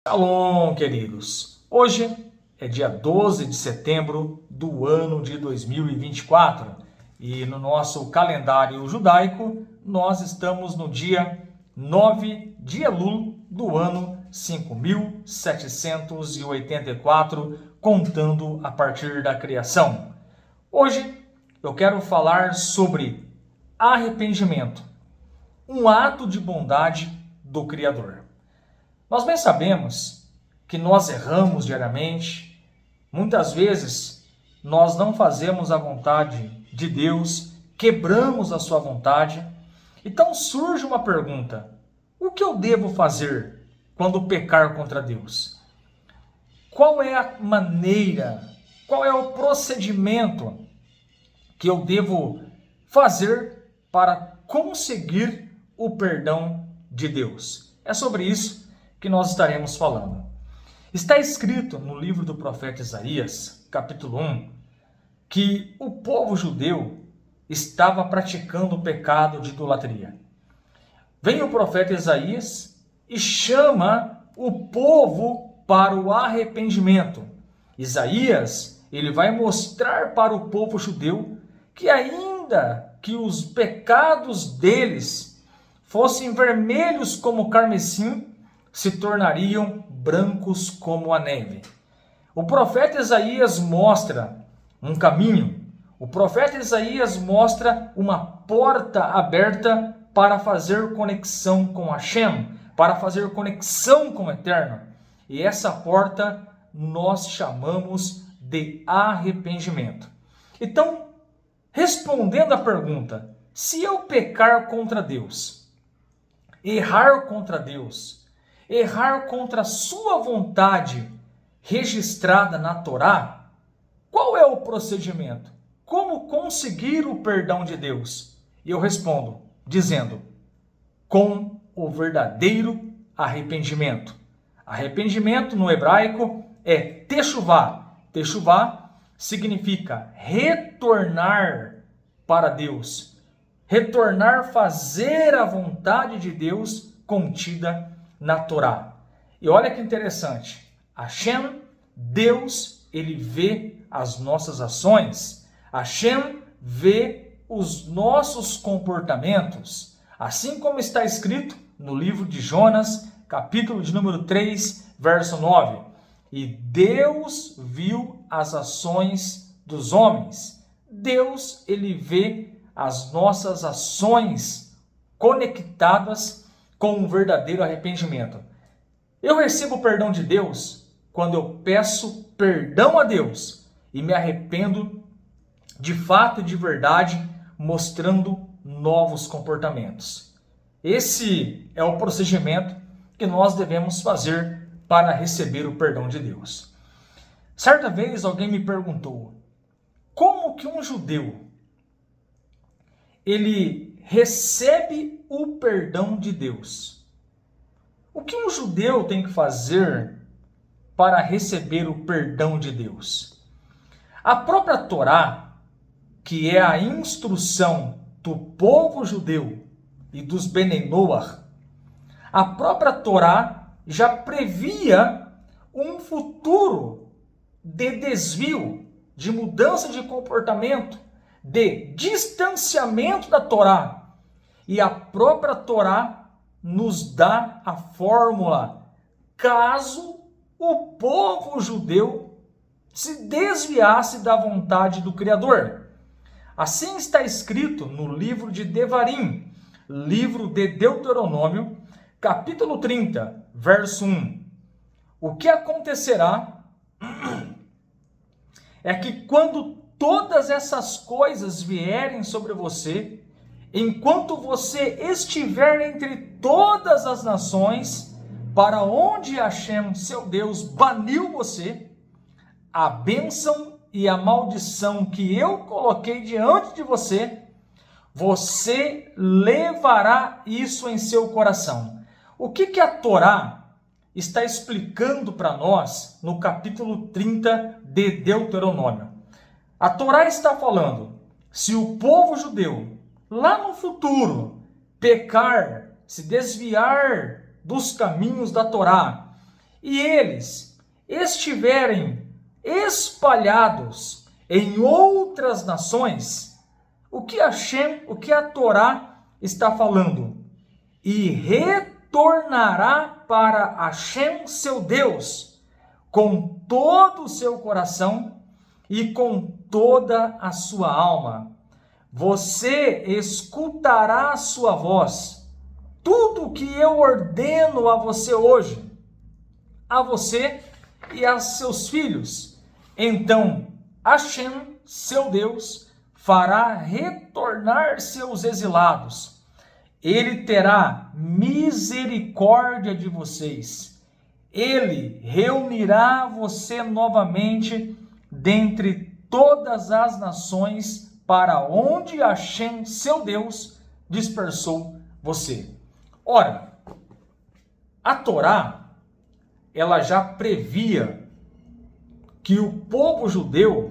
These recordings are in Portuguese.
Shalom, queridos! Hoje é dia 12 de setembro do ano de 2024 e no nosso calendário judaico nós estamos no dia 9 de Elul do ano 5784, contando a partir da criação. Hoje eu quero falar sobre arrependimento, um ato de bondade do Criador. Nós bem sabemos que nós erramos diariamente, muitas vezes nós não fazemos a vontade de Deus, quebramos a sua vontade. Então surge uma pergunta: o que eu devo fazer quando pecar contra Deus? Qual é a maneira, qual é o procedimento que eu devo fazer para conseguir o perdão de Deus? É sobre isso que nós estaremos falando. Está escrito no livro do profeta Isaías, capítulo 1, que o povo judeu estava praticando o pecado de idolatria. Vem o profeta Isaías e chama o povo para o arrependimento. Isaías, ele vai mostrar para o povo judeu que ainda que os pecados deles fossem vermelhos como carmesim, se tornariam brancos como a neve. O profeta Isaías mostra um caminho. O profeta Isaías mostra uma porta aberta para fazer conexão com Hashem, para fazer conexão com o Eterno. E essa porta nós chamamos de arrependimento. Então, respondendo à pergunta, se eu pecar contra Deus, errar contra Deus, errar contra a sua vontade registrada na Torá, qual é o procedimento? Como conseguir o perdão de Deus? E eu respondo dizendo: com o verdadeiro arrependimento. Arrependimento no hebraico é teshuvá. Teshuvá significa retornar para Deus. Retornar, fazer a vontade de Deus contida na Torá. E olha que interessante, Hashem, Deus, ele vê as nossas ações, Hashem vê os nossos comportamentos, assim como está escrito no livro de Jonas, capítulo de número 3, verso 9. E Deus viu as ações dos homens. Deus, ele vê as nossas ações conectadas com um verdadeiro arrependimento. Eu recebo o perdão de Deus quando eu peço perdão a Deus e me arrependo de fato e de verdade, mostrando novos comportamentos. Esse é o procedimento que nós devemos fazer para receber o perdão de Deus. Certa vez alguém me perguntou: como que um judeu ele recebe o perdão de Deus? O que um judeu tem que fazer para receber o perdão de Deus? A própria Torá, que é a instrução do povo judeu e dos Benei Noach, a própria Torá já previa um futuro de desvio, de mudança de comportamento, de distanciamento da Torá. E a própria Torá nos dá a fórmula caso o povo judeu se desviasse da vontade do Criador. Assim está escrito no livro de Devarim, livro de Deuteronômio, capítulo 30, verso 1. O que acontecerá é que quando todas essas coisas vierem sobre você, enquanto você estiver entre todas as nações, para onde Hashem, seu Deus, baniu você, a bênção e a maldição que eu coloquei diante de você, você levará isso em seu coração. O que a Torá está explicando para nós no capítulo 30 de Deuteronômio? A Torá está falando, se o povo judeu lá no futuro pecar, se desviar dos caminhos da Torá e eles estiverem espalhados em outras nações, o que a Torá está falando? E retornará para Hashem, seu Deus, com todo o seu coração e com toda a sua alma. Você escutará a sua voz, tudo o que eu ordeno a você hoje, a você e a seus filhos. Então, Hashem, seu Deus, fará retornar seus exilados. Ele terá misericórdia de vocês. Ele reunirá você novamente dentre todas as nações para onde Hashem, seu Deus, dispersou você. Ora, a Torá, ela já previa que o povo judeu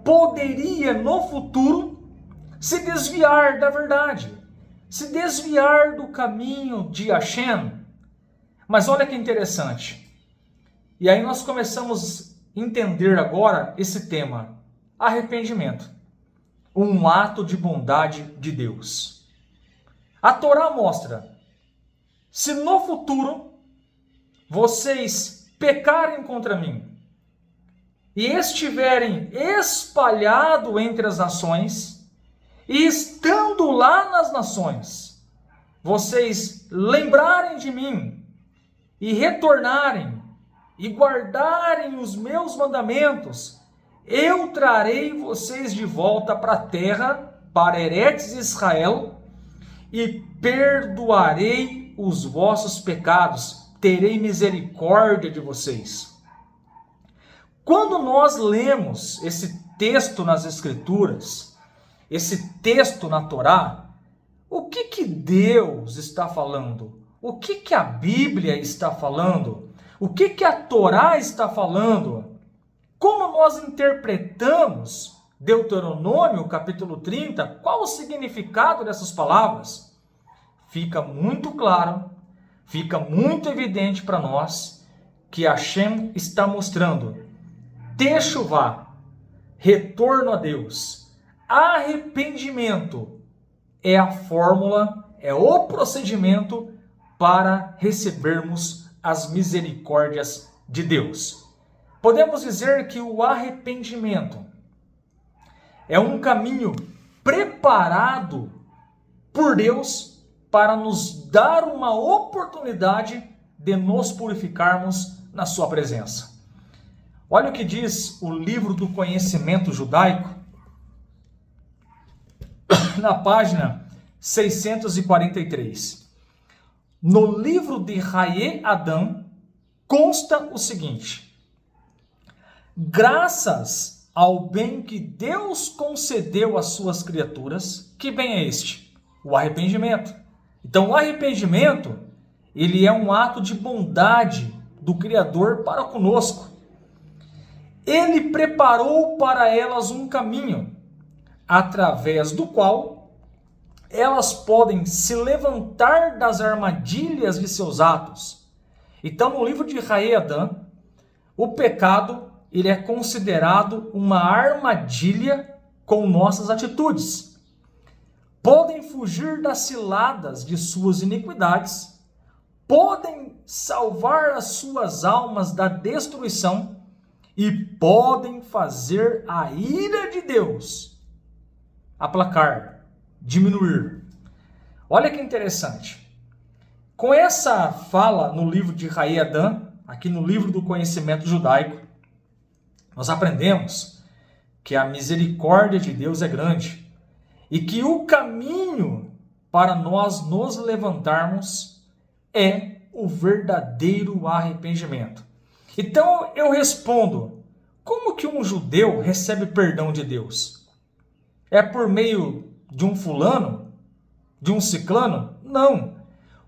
poderia no futuro se desviar da verdade, se desviar do caminho de Hashem. Mas olha que interessante. E aí nós começamos a entender agora esse tema, arrependimento, um ato de bondade de Deus. A Torá mostra, se no futuro vocês pecarem contra mim e estiverem espalhados entre as nações, e estando lá nas nações, vocês lembrarem de mim e retornarem e guardarem os meus mandamentos, eu trarei vocês de volta para a terra, para Eretz Israel, e perdoarei os vossos pecados, terei misericórdia de vocês. Quando nós lemos esse texto nas Escrituras, esse texto na Torá, o que Deus está falando? O que a Bíblia está falando? O que a Torá está falando? Como nós interpretamos Deuteronômio capítulo 30? Qual o significado dessas palavras? Fica muito claro, fica muito evidente para nós que Hashem está mostrando Teshuvá, retorno a Deus, arrependimento, é a fórmula, é o procedimento para recebermos as misericórdias de Deus. Podemos dizer que o arrependimento é um caminho preparado por Deus para nos dar uma oportunidade de nos purificarmos na sua presença. Olha o que diz o livro do conhecimento judaico, na página 643. No livro de Haye Adam consta o seguinte: graças ao bem que Deus concedeu às suas criaturas, que bem é este? O arrependimento. Então, o arrependimento, ele é um ato de bondade do Criador para conosco. Ele preparou para elas um caminho, através do qual elas podem se levantar das armadilhas de seus atos. Então, no livro de Haye Adam, o pecado ele é considerado uma armadilha com nossas atitudes. Podem fugir das ciladas de suas iniquidades, podem salvar as suas almas da destruição e podem fazer a ira de Deus aplacar, diminuir. Olha que interessante. Com essa fala no livro de Haye Adam, aqui no livro do conhecimento judaico, nós aprendemos que a misericórdia de Deus é grande e que o caminho para nós nos levantarmos é o verdadeiro arrependimento. Então eu respondo, como que um judeu recebe perdão de Deus? É por meio de um fulano? De um ciclano? Não.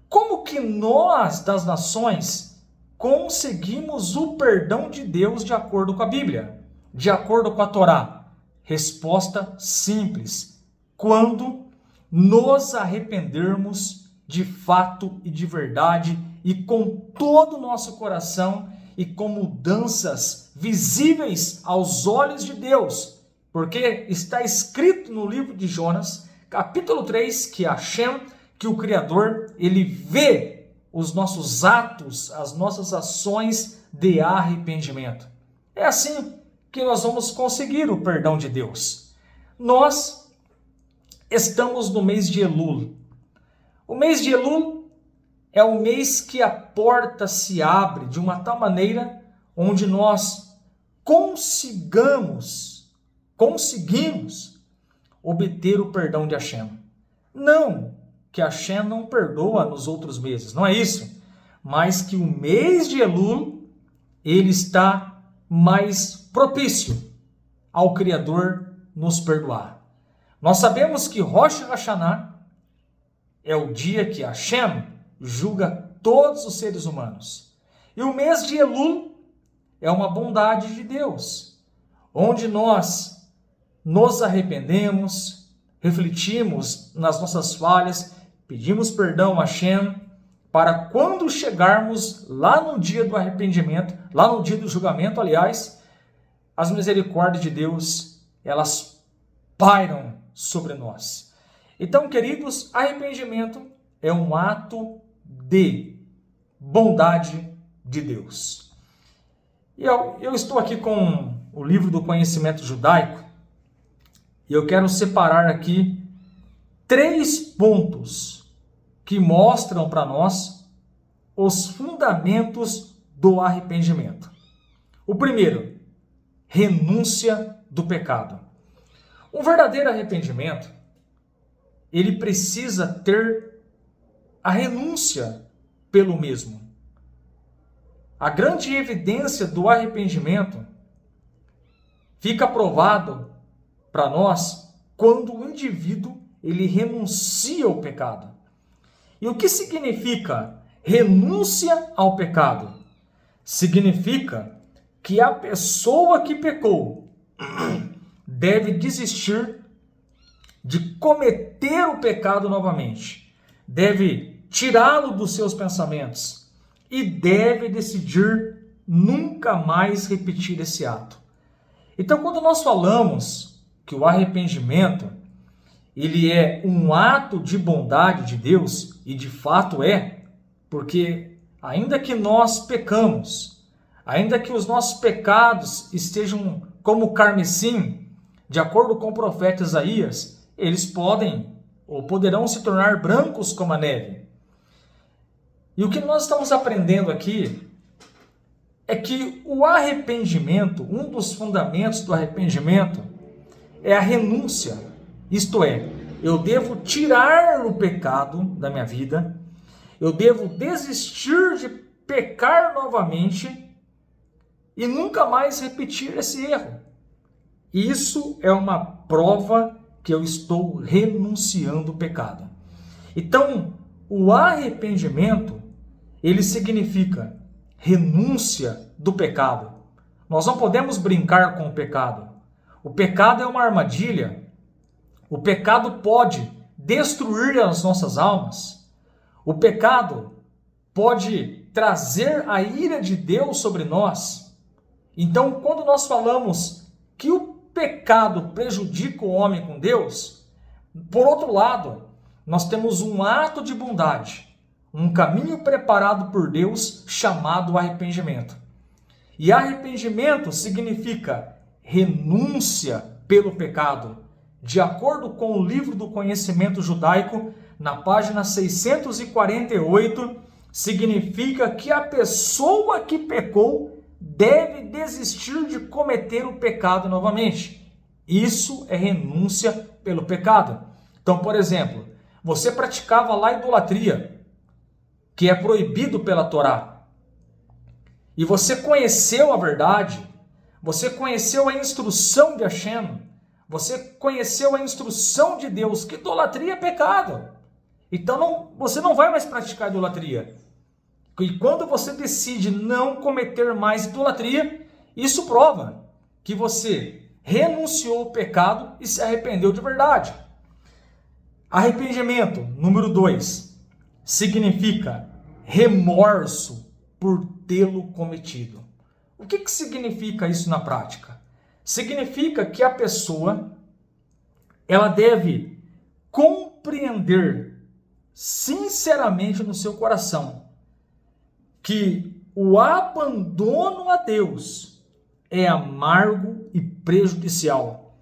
Como que nós, das nações, conseguimos o perdão de Deus de acordo com a Bíblia? De acordo com a Torá? Resposta simples. Quando nos arrependermos de fato e de verdade e com todo o nosso coração e com mudanças visíveis aos olhos de Deus. Porque está escrito no livro de Jonas, capítulo 3, que Hashem, que o Criador, ele vê os nossos atos, as nossas ações de arrependimento. É assim que nós vamos conseguir o perdão de Deus. Nós estamos no mês de Elul. O mês de Elul é o mês que a porta se abre de uma tal maneira onde nós conseguimos obter o perdão de Hashem. Não que Hashem não perdoa nos outros meses, não é isso, mas que o mês de Elul ele está mais propício ao Criador nos perdoar. Nós sabemos que Rosh Hashanah é o dia que Hashem julga todos os seres humanos. E o mês de Elul é uma bondade de Deus, onde nós nos arrependemos, refletimos nas nossas falhas, pedimos perdão a Hashem, para quando chegarmos lá no dia do arrependimento, lá no dia do julgamento, aliás, as misericórdias de Deus, elas pairam sobre nós. Então, queridos, arrependimento é um ato de bondade de Deus. E eu estou aqui com o livro do conhecimento judaico e eu quero separar aqui 3 pontos que mostram para nós os fundamentos do arrependimento. O primeiro, renúncia do pecado. Um verdadeiro arrependimento, ele precisa ter a renúncia pelo mesmo. A grande evidência do arrependimento fica provado para nós quando o indivíduo ele renuncia ao pecado. E o que significa renúncia ao pecado? Significa que a pessoa que pecou deve desistir de cometer o pecado novamente, deve tirá-lo dos seus pensamentos e deve decidir nunca mais repetir esse ato. Então, quando nós falamos que o arrependimento ele é um ato de bondade de Deus, e de fato é, porque ainda que nós pecamos, ainda que os nossos pecados estejam como carmesim, de acordo com o profeta Isaías, eles podem ou poderão se tornar brancos como a neve. E o que nós estamos aprendendo aqui é que o arrependimento, um dos fundamentos do arrependimento, é a renúncia. Isto é, eu devo tirar o pecado da minha vida, eu devo desistir de pecar novamente e nunca mais repetir esse erro. Isso é uma prova que eu estou renunciando ao pecado. Então, o arrependimento, ele significa renúncia do pecado. Nós não podemos brincar com o pecado. O pecado é uma armadilha. O pecado pode destruir as nossas almas. O pecado pode trazer a ira de Deus sobre nós. Então, quando nós falamos que o pecado prejudica o homem com Deus, por outro lado, nós temos um ato de bondade, um caminho preparado por Deus chamado arrependimento. E arrependimento significa renúncia pelo pecado. De acordo com o livro do conhecimento judaico, na página 648, significa que a pessoa que pecou deve desistir de cometer o pecado novamente. Isso é renúncia pelo pecado. Então, por exemplo, você praticava lá idolatria, que é proibido pela Torá, e você conheceu a verdade, você conheceu a instrução de Hashem, você conheceu a instrução de Deus, que idolatria é pecado. Então você não vai mais praticar idolatria. E quando você decide não cometer mais idolatria, isso prova que você renunciou ao pecado e se arrependeu de verdade. Arrependimento, número 2, significa remorso por tê-lo cometido. O que significa isso na prática? Significa que a pessoa ela deve compreender sinceramente no seu coração que o abandono a Deus é amargo e prejudicial.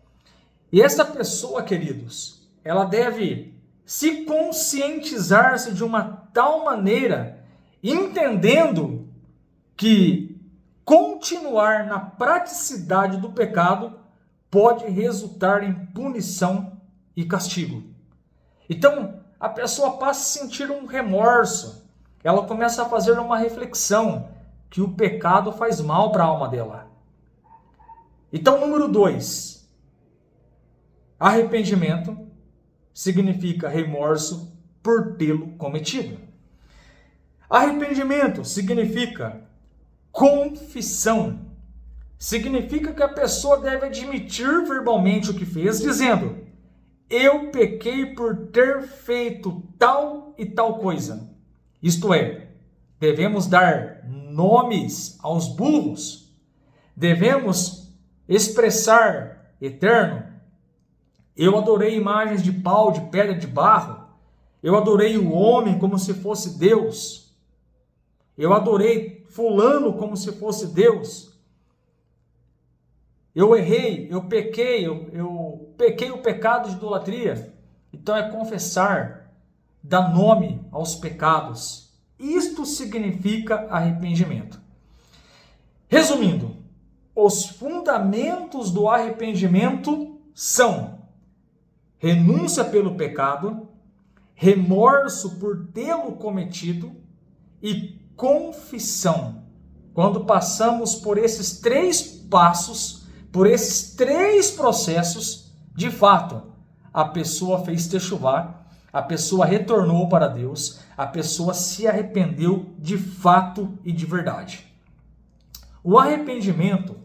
E essa pessoa, queridos, ela deve se conscientizar-se de uma tal maneira, entendendo que continuar na praticidade do pecado pode resultar em punição e castigo. Então, a pessoa passa a sentir um remorso, ela começa a fazer uma reflexão que o pecado faz mal para a alma dela. Então, número 2, arrependimento significa remorso por tê-lo cometido. Arrependimento significa confissão. Significa que a pessoa deve admitir verbalmente o que fez, dizendo: eu pequei por ter feito tal e tal coisa. Isto é, devemos dar nomes aos burros. Devemos expressar: eterno, eu adorei imagens de pau, de pedra, de barro. Eu adorei o homem como se fosse Deus. Eu adorei fulano como se fosse Deus. Eu errei, eu pequei o pecado de idolatria. Então é confessar, dar nome aos pecados. Isto significa arrependimento. Resumindo, os fundamentos do arrependimento são renúncia pelo pecado, remorso por tê-lo cometido e confissão. Quando passamos por esses 3 passos, por esses 3 processos, de fato, a pessoa fez techuvá, a pessoa retornou para Deus, a pessoa se arrependeu de fato e de verdade. O arrependimento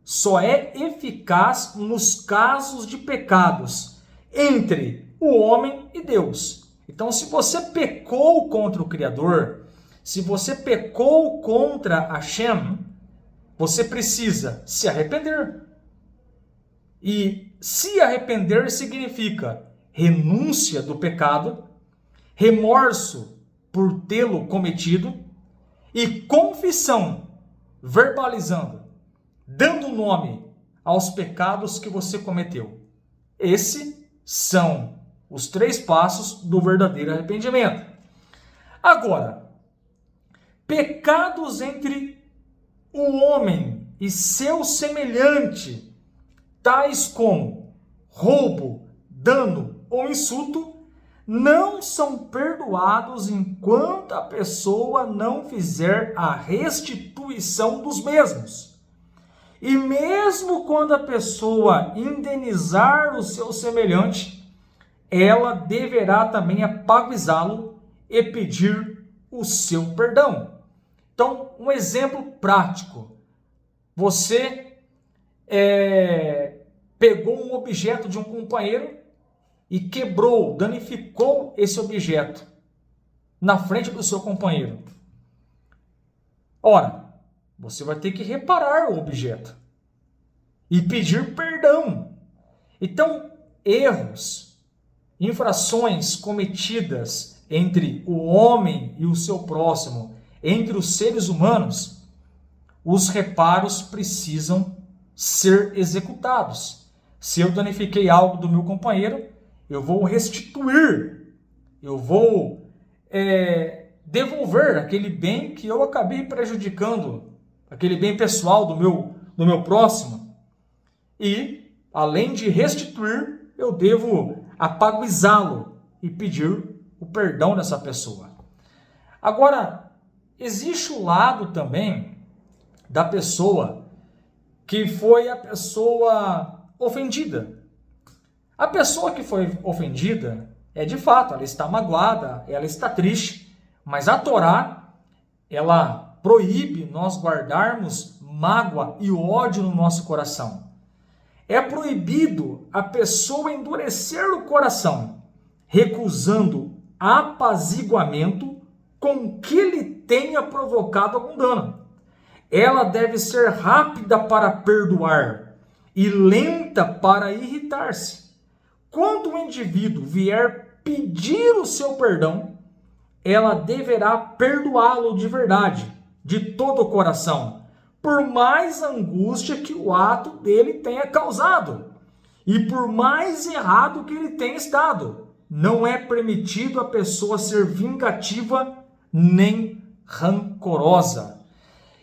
só é eficaz nos casos de pecados entre o homem e Deus. Então, se você pecou contra o Criador, se você pecou contra Hashem, você precisa se arrepender. E se arrepender significa renúncia do pecado, remorso por tê-lo cometido e confissão, verbalizando, dando nome aos pecados que você cometeu. Esses são os 3 passos do verdadeiro arrependimento. Agora, pecados entre o homem e seu semelhante, tais como roubo, dano ou insulto, não são perdoados enquanto a pessoa não fizer a restituição dos mesmos. E mesmo quando a pessoa indenizar o seu semelhante, ela deverá também apaguizá-lo e pedir o seu perdão. Então, um exemplo prático. Você pegou um objeto de um companheiro e quebrou, danificou esse objeto na frente do seu companheiro. Ora, você vai ter que reparar o objeto e pedir perdão. Então, erros, infrações cometidas entre o homem e o seu próximo, entre os seres humanos, os reparos precisam ser executados. Se eu danifiquei algo do meu companheiro, eu vou restituir, eu vou devolver aquele bem que eu acabei prejudicando, aquele bem pessoal do meu próximo. E, além de restituir, eu devo apaguizá-lo e pedir o perdão dessa pessoa. Agora, existe o lado também da pessoa que foi a pessoa ofendida. A pessoa que foi ofendida, de fato, ela está magoada, ela está triste, mas a Torá, ela proíbe nós guardarmos mágoa e ódio no nosso coração. É proibido a pessoa endurecer o coração, recusando apaziguamento com que lhe tenha provocado algum dano. Ela deve ser rápida para perdoar e lenta para irritar-se. Quando o indivíduo vier pedir o seu perdão, ela deverá perdoá-lo de verdade, de todo o coração, por mais angústia que o ato dele tenha causado e por mais errado que ele tenha estado. Não é permitido a pessoa ser vingativa nem rancorosa.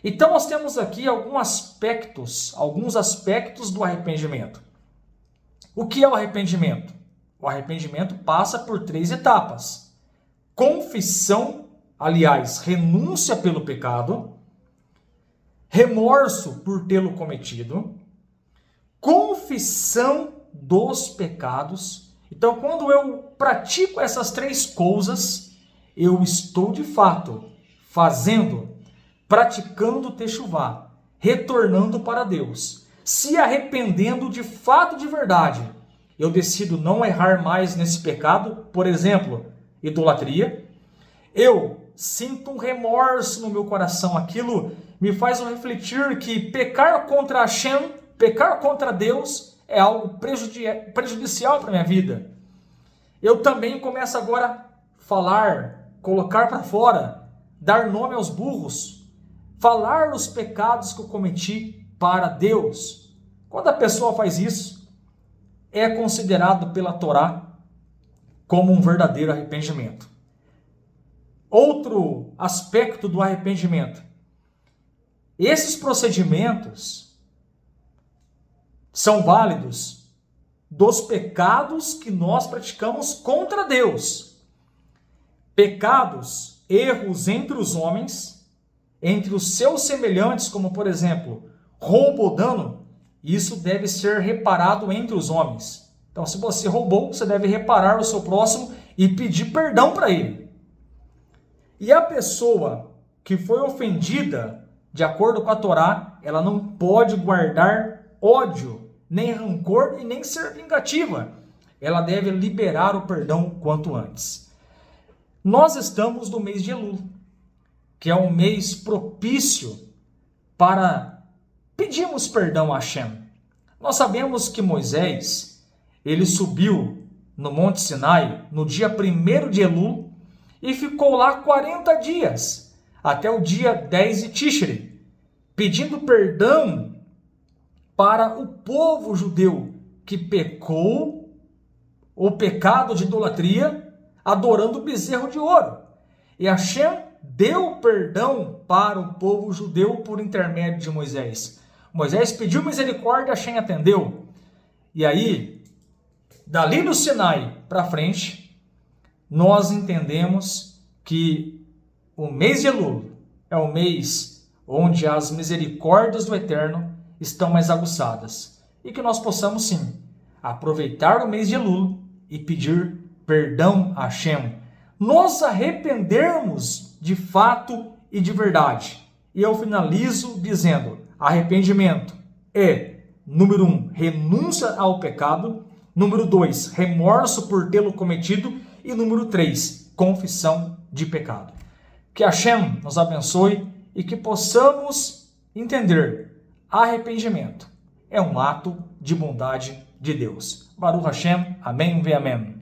Então nós temos aqui alguns aspectos do arrependimento. O que é o arrependimento? O arrependimento passa por 3 etapas. Confissão, aliás, renúncia pelo pecado, remorso por tê-lo cometido, confissão dos pecados. Então, quando eu pratico essas 3 coisas, eu estou de fato praticando techuvá, retornando para Deus, se arrependendo de fato, de verdade. Eu decido não errar mais nesse pecado, por exemplo, idolatria. Eu sinto um remorso no meu coração, aquilo me faz refletir que pecar contra Hashem, pecar contra Deus, é algo prejudicial para a minha vida. Eu também começo agora a falar, colocar para fora, dar nome aos burros, falar os pecados que eu cometi para Deus. Quando a pessoa faz isso, é considerado pela Torá como um verdadeiro arrependimento. Outro aspecto do arrependimento. Esses procedimentos são válidos dos pecados que nós praticamos contra Deus. Pecados, erros entre os homens, entre os seus semelhantes, como por exemplo, roubo ou dano, isso deve ser reparado entre os homens. Então, se você roubou, você deve reparar o seu próximo e pedir perdão para ele. E a pessoa que foi ofendida, de acordo com a Torá, ela não pode guardar ódio, nem rancor e nem ser vingativa. Ela deve liberar o perdão quanto antes. Nós estamos no mês de Elul, que é um mês propício para pedirmos perdão a Hashem. Nós sabemos que Moisés, ele subiu no Monte Sinai no dia 1º de Elul e ficou lá 40 dias, até o dia 10 de Tishri, pedindo perdão para o povo judeu que pecou o pecado de idolatria, adorando o bezerro de ouro. E Hashem deu perdão para o povo judeu por intermédio de Moisés. Moisés pediu misericórdia, Hashem atendeu. E aí, dali do Sinai para frente, nós entendemos que o mês de Elul é o mês onde as misericórdias do Eterno estão mais aguçadas. E que nós possamos sim aproveitar o mês de Elul e pedir perdão a Hashem. Nos arrependermos de fato e de verdade. E eu finalizo dizendo: arrependimento é, número 1, renúncia ao pecado. Número 2, remorso por tê-lo cometido. E número 3, confissão de pecado. Que Hashem nos abençoe e que possamos entender: arrependimento é um ato de bondade de Deus. Baruch Hashem, amém ve amém.